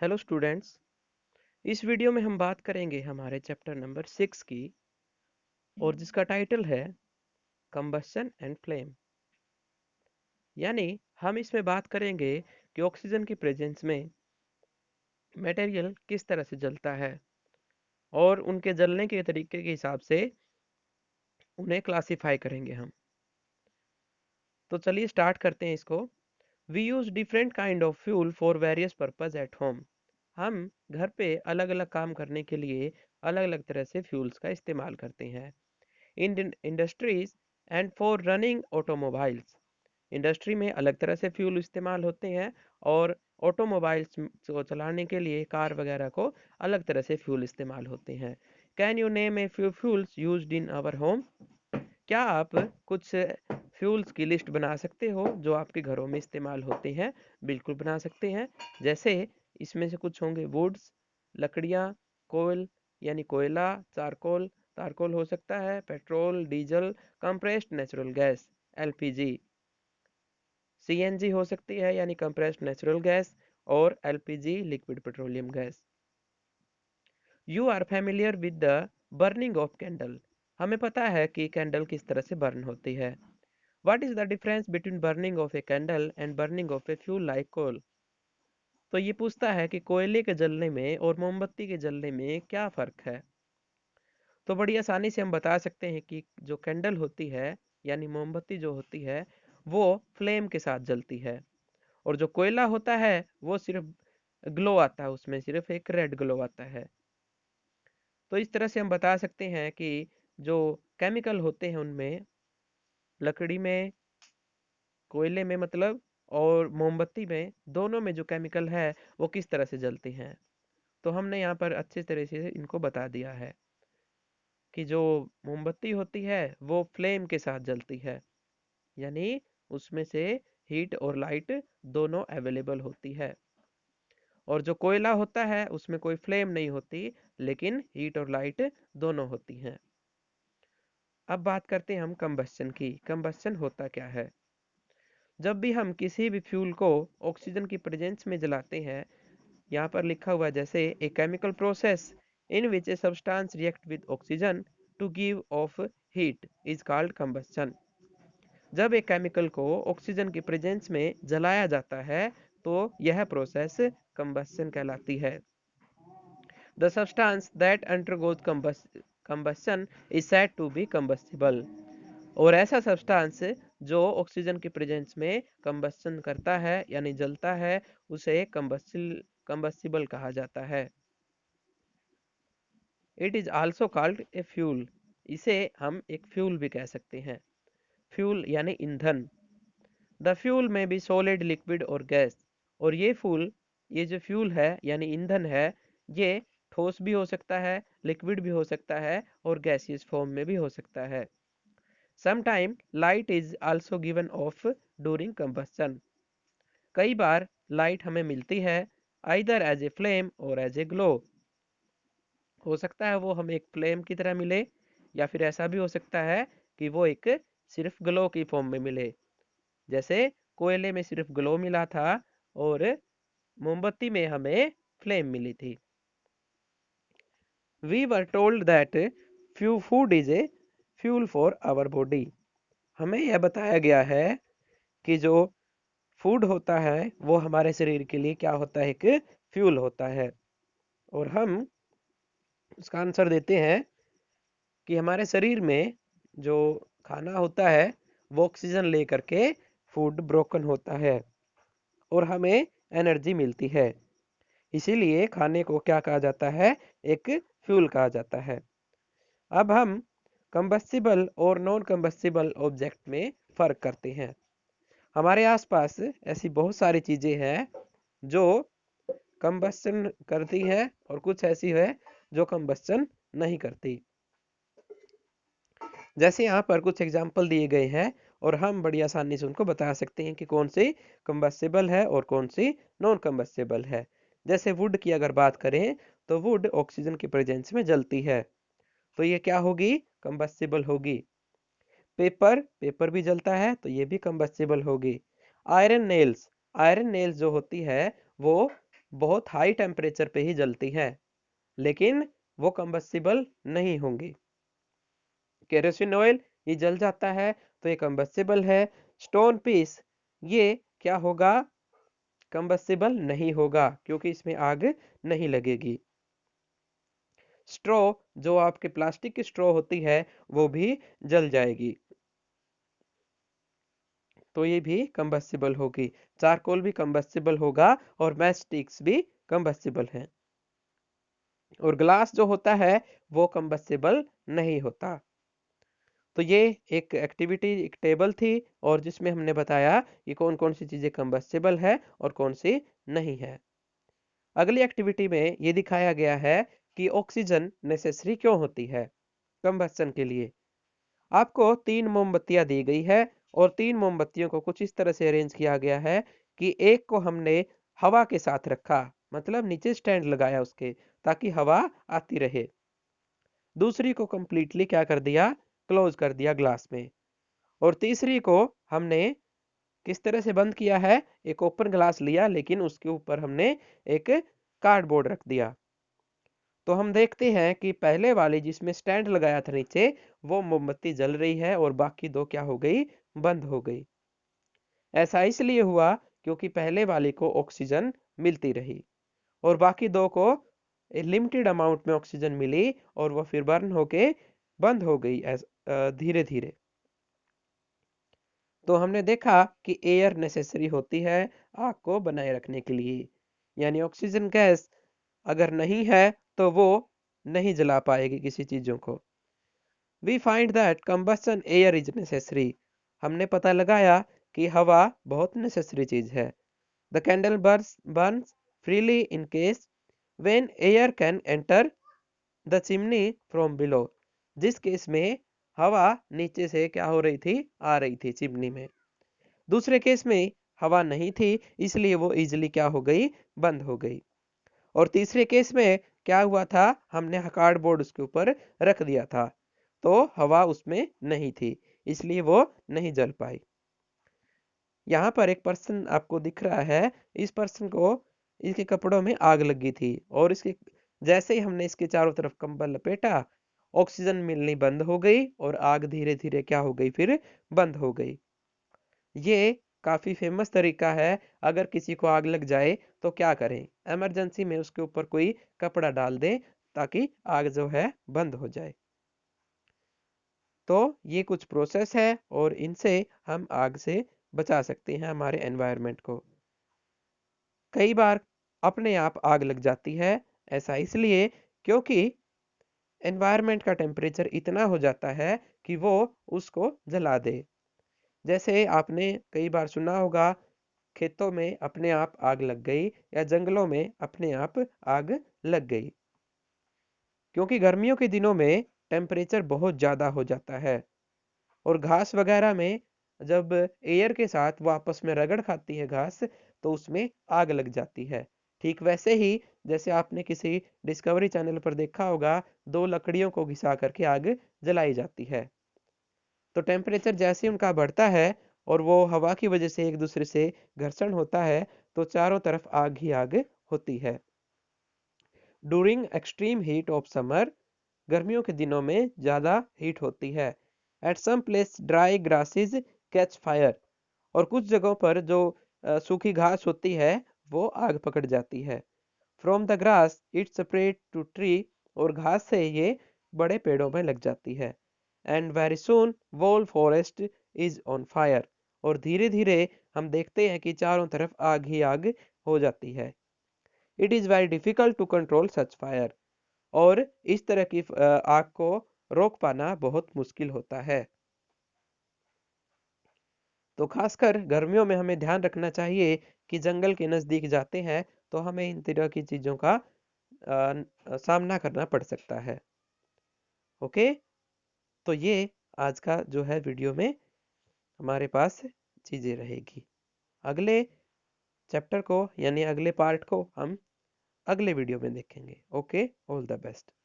Hello students. इस video में हम बात करेंगे हमारे चैप्टर नंबर 6 की, और जिसका टाइटल है कंबस्शन एंड फ्लेम। यानी हम इसमें बात करेंगे कि ऑक्सीजन की प्रेजेंस में मटेरियल किस तरह से जलता है और उनके जलने के तरीके के हिसाब से उन्हें क्लासिफाई करेंगे हम। तो चलिए स्टार्ट करते हैं इसको। We use different kind of fuel for various purpose at home. हम घर पे अलग अलग काम करने के लिए अलग अलग तरह से फ्यूल्स का इस्तेमाल करते हैं। In industries and for running automobiles, industry में अलग तरह से फ्यूल इस्तेमाल होते हैं, और ऑटोमोबाइल्स को चलाने के लिए कार वगैरह को अलग तरह से फ्यूल इस्तेमाल होते हैं। Can you name a few fuels used in our home? क्या आप कुछ फ्यूल्स की लिस्ट बना सकते हो जो आपके घरों में इस्तेमाल होते हैं? बिल्कुल बना सकते हैं। जैसे इसमें से कुछ होंगे वुड्स, लकड़ियाँ, कोयल यानी कोयला, चारकोल, तारकोल हो सकता है, petrol, diesel, compressed natural gas LPG, CNG हो सकती है यानी कंप्रेस्ड नेचुरल गैस, और LPG liquid petroleum gas. You are familiar with the burning of candle. हमें पता है कि कैंडल किस तरह से बर्न होती है। What is the difference between burning of a candle and burning of a fuel like coal? तो ये पूछता है कि कोयले के जलने में और मोमबत्ती के जलने में क्या फ़र्क है। तो बड़ी आसानी से हम बता सकते हैं कि जो कैंडल होती है यानी मोमबत्ती जो होती है वो फ्लेम के साथ जलती है, और जो कोयला होता है वो सिर्फ ग्लो आता है, उसमें सिर्फ एक रेड ग्लो आता है। तो इस तरह से हम बता सकते हैं कि जो केमिकल होते हैं उनमें, लकड़ी में, कोयले में मतलब, और मोमबत्ती में, दोनों में जो केमिकल है वो किस तरह से जलते हैं। तो हमने यहाँ पर अच्छे तरह से इनको बता दिया है कि जो मोमबत्ती होती है वो फ्लेम के साथ जलती है, यानी उसमें से हीट और लाइट दोनों अवेलेबल होती है। और जो कोयला होता है उसमें कोई फ्लेम नहीं होती, लेकिन हीट और लाइट दोनों होती हैं। अब बात करते हैं हम कंबस्शन की। कंबस्शन होता क्या है? जब भी हम किसी भी फ्यूल को ऑक्सीजन की प्रेजेंस में जलाते हैं, यहाँ पर लिखा हुआ है जैसे a chemical process in which a substance react with oxygen to give off heat is called combustion. जब एक केमिकल को ऑक्सीजन की प्रेजेंस में जलाया जाता है तो यह प्रोसेस कंबस्शन कहलाती है। The substance that undergoes combustion is said to be combustible. और ऐसा सब्सटेंस जो ऑक्सीजन की प्रेजेंस में कंबस्शन करता है यानी जलता है उसे कंबस्टिबल कहा जाता है। It is also called a fuel. इसे हम एक फ्यूल भी कह सकते हैं। फ्यूल यानी ईंधन। द फ्यूल में भी सॉलिड, लिक्विड और गैस। और ये जो फ्यूल है यानी ईंधन है, ये ठोस भी हो सकता है, लिक्विड भी हो सकता है, और गैसियस फॉर्म में भी हो सकता है। Sometime light is also given of during combustion. कई बार लाइट हमें मिलती है, आइदर एज ए फ्लेम और एज ए ग्लो। हो सकता है वो हमें एक फ्लेम की तरह मिले, या फिर ऐसा भी हो सकता है कि वो एक सिर्फ ग्लो की फॉर्म में मिले। जैसे कोयले में सिर्फ ग्लो मिला था और मोमबत्ती में हमें फ्लेम मिली थी। We were told that few food is a fuel for our body. हमें यह बताया गया है कि जो फूड होता है वो हमारे शरीर के लिए क्या होता है, एक फ्यूल होता है। और हम उसका आंसर देते हैं कि हमारे शरीर में जो खाना होता है वो ऑक्सीजन ले करके फूड ब्रोकन होता है और हमें एनर्जी मिलती है। इसीलिए खाने को क्या कहा जाता है, एक फ्यूल कहा जाता है। अब हम कंबस्टिबल और नॉन कंबस्टिबल ऑब्जेक्ट में फ़र्क करते हैं। हमारे आसपास ऐसी बहुत सारी चीज़ें हैं जो कंबस्टन करती है, और कुछ ऐसी है जो कंबस्टन नहीं करती। जैसे यहाँ पर कुछ एग्जाम्पल दिए गए हैं, और हम बड़ी आसानी से उनको बता सकते हैं कि कौन सी कंबस्टेबल है और कौन सी नॉन कंबस्टेबल है। जैसे वुड की अगर बात करें तो वुड ऑक्सीजन की प्रेजेंस में जलती है, तो ये क्या होगी, कंबस्टेबल होगी। पेपर पेपर भी जलता है तो ये भी कंबस्टेबल होगी। आयरन नेल्स जो होती है वो बहुत हाई टेम्परेचर पे ही जलती हैं, लेकिन वो कंबस्टिबल नहीं होंगी। केरोसिन ऑयल ये जल जाता है तो ये कंबस्टिबल है। स्टोन पीस ये क्या होगा? कंबस्टिबल नहीं होगा, क्योंकि इसमें आग नहीं लगेगी। स्ट्रॉ, जो आपके प्लास्टिक की स्ट्रॉ होती है, वो भी जल जाएगी, तो ये भी कंबस्टिबल होगी। चारकोल भी कंबस्टिबल होगा और मैच स्टिक्स भी कंबस्टिबल हैं। और ग्लास जो होता है वो कंबस्टिबल नहीं होता। तो ये एक एक्टिविटी, एक टेबल थी, और जिसमें हमने बताया कि कौन कौन सी चीजें कंबस्टिबल है और कौन सी नहीं है। अगली एक्टिविटी में ये दिखाया गया है कि ऑक्सीजन नेसेसरी क्यों होती है कंबस्टन के लिए। आपको 3 मोमबत्तियां दी गई है और 3 मोमबत्तियों को कुछ इस तरह से अरेंज किया गया है कि एक को हमने हवा के साथ रखा, मतलब नीचे स्टैंड लगाया उसके, ताकि हवा आती रहे। दूसरी को कंप्लीटली क्या कर दिया? क्लोज कर दिया ग्लास में। और तीसरी को हमने किस तरह से बंद किया है? एक ओपन ग्लास लिया, लेकिन उसके ऊपर हमने एक कार्डबोर्ड रख दिया। तो हम देखते हैं कि पहले वाली जिसमें स्टैंड लगाया था नीचे, वो मोमबत्ती जल रही है और बाकी दो क्या हो गई? बंद हो गई। ऐसा इसलिए हुआ क्योंकि पहले वाली को ऑक्सीजन मिलती रही और बाकी दो को लिमिटेड अमाउंट में ऑक्सीजन मिली, और वो फिर बर्न होके बंद हो गई धीरे धीरे। तो हमने देखा कि एयर नेसेसरी होती है आग को बनाए रखने के लिए, यानी ऑक्सीजन गैस अगर नहीं है तो वो नहीं जला पाएगी किसी चीजों को। We find that combustion air is necessary. हमने पता लगाया कि हवा बहुत नेसेसरी चीज है। The candle burns freely in case when air can enter the chimney from below. जिस केस में हवा नीचे से क्या हो रही थी? आ रही थी चिमनी में। दूसरे केस में हवा नहीं थी, इसलिए वो इजिली क्या हो गई? बंद हो गई। और तीसरे केस में क्या हुआ था? हमने कार्डबोर्ड उसके ऊपर रख दिया था, तो हवा उसमें नहीं थी, इसलिए वो नहीं जल पाई। यहाँ पर एक पर्सन आपको दिख रहा है। इस पर्सन को इसके कपड़ों में आग लगी थी, और इसके जैसे ही हमने इसके चारों तरफ कंबल लपेटा, ऑक्सीजन मिलनी बंद हो गई और आग धीरे धीरे क्या हो गई? फिर बंद हो गई। ये काफी फेमस तरीका है। अगर किसी को आग लग जाए तो क्या करें? इमरजेंसी में उसके ऊपर कोई कपड़ा डाल दें, ताकि आग जो है बंद हो जाए। तो ये कुछ प्रोसेस है और इनसे हम आग से बचा सकते हैं हमारे एनवायरनमेंट को। कई बार अपने आप आग लग जाती है। ऐसा इसलिए क्योंकि एनवायरनमेंट का टेम्परेचर इतना हो जाता है कि वो उसको जला दे। जैसे आपने कई बार सुना होगा, खेतों में अपने आप आग लग गई, या जंगलों में अपने आप आग लग गई। क्योंकि गर्मियों के दिनों में टेम्परेचर बहुत ज़्यादा हो जाता है, और घास वगैरह में जब एयर के साथ वो आपस में रगड़ खाती है घास, तो उसमें आग लग जाती है। ठीक वैसे ही जैसे आपने किसी डिस्कवरी चैनल पर देखा होगा, दो लकड़ियों को घिसा करके आग जलाई जाती है। तो टेम्परेचर जैसे उनका बढ़ता है और वो हवा की वजह से एक दूसरे से घर्षण होता है, तो चारों तरफ आग ही आग होती है। During extreme heat of summer, गर्मियों के दिनों में ज़्यादा हीट होती है। At some place dry grasses catch fire, और कुछ जगहों पर जो सूखी घास होती है वो आग पकड़ जाती है। From the grass it spread to tree, और घास से ये बड़े पेड़ों में लग जाती है। And very soon whole forest is on fire, और धीरे धीरे हम देखते हैं कि चारों तरफ आग ही आग हो जाती है। It is very difficult to control such fire, और इस तरह की आग को रोक पाना बहुत मुश्किल होता है। तो खासकर गर्मियों में हमें ध्यान रखना चाहिए कि जंगल के नज़दीक जाते हैं तो हमें इन तरह की चीज़ों का सामना करना पड़ सकता है। ओके, तो ये आज का जो है वीडियो में हमारे पास चीज़ें रहेगी। अगले चैप्टर को, यानी अगले पार्ट को हम अगले वीडियो में देखेंगे। Okay, all the best.